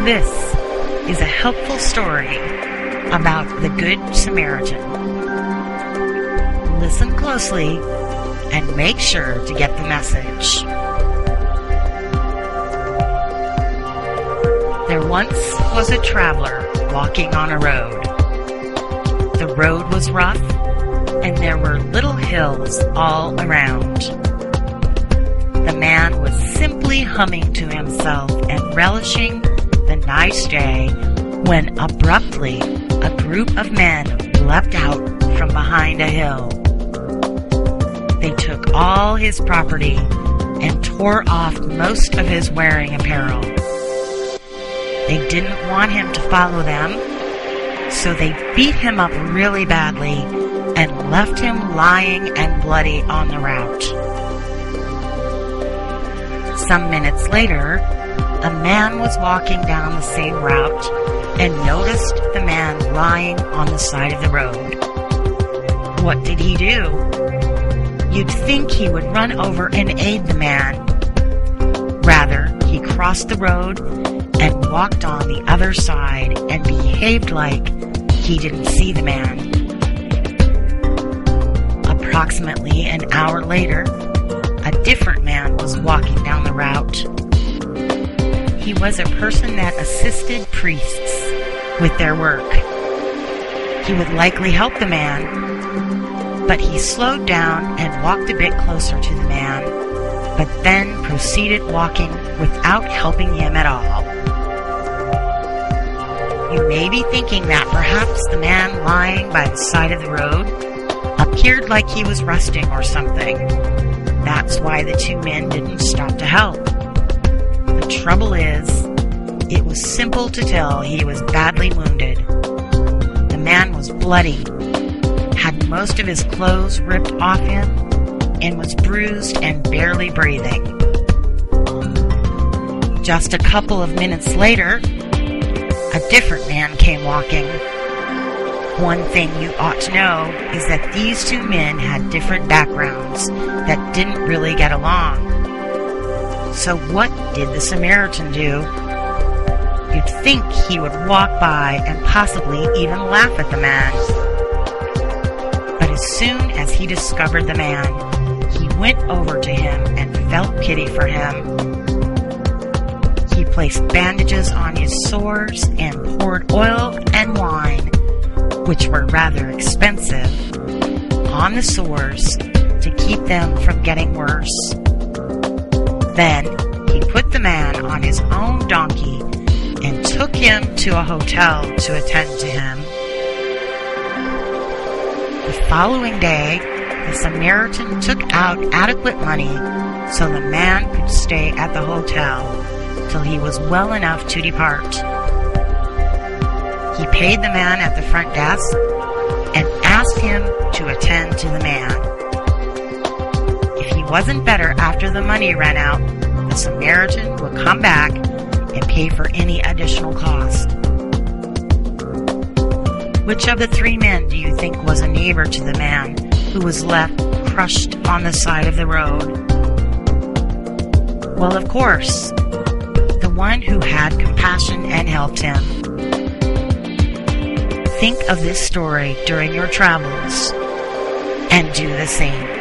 This is a helpful story about the Good Samaritan. Listen closely and make sure to get the message. There once was a traveler walking on a road. The road was rough, and there were little hills all around. The man was simply humming to himself and relishing the nice day when abruptly a group of men leapt out from behind a hill. They took all his property and tore off most of his wearing apparel. They didn't want him to follow them, so they beat him up really badly and left him lying and bloody on the route. Some minutes later, a man was walking down the same route and noticed the man lying on the side of the road. What did he do? You'd think he would run over and aid the man. Rather, he crossed the road and walked on the other side and behaved like he didn't see the man. Approximately an hour later, a different man was walking down the route. He was a person that assisted priests with their work. He would likely help the man, but he slowed down and walked a bit closer to the man, but then proceeded walking without helping him at all. You may be thinking that perhaps the man lying by the side of the road appeared like he was resting or something. That's why the two men didn't stop to help. The trouble is, it was simple to tell he was badly wounded. The man was bloody, had most of his clothes ripped off him, and was bruised and barely breathing. Just a couple of minutes later, a different man came walking. One thing you ought to know is that these two men had different backgrounds that didn't really get along. So what did the Samaritan do? You'd think he would walk by and possibly even laugh at the man. But as soon as he discovered the man, he went over to him and felt pity for him. He placed bandages on his sores and poured oil and wine, which were rather expensive, on the sores to keep them from getting worse. Then he put the man on his own donkey and took him to a hotel to attend to him. The following day, the Samaritan took out adequate money so the man could stay at the hotel till he was well enough to depart. He paid the man at the front desk and asked him to attend to the man. If he wasn't better after the money ran out, the Samaritan would come back and pay for any additional cost. Which of the three men do you think was a neighbor to the man who was left crushed on the side of the road? Well, of course, the one who had compassion and helped him. Think of this story during your travels and do the same.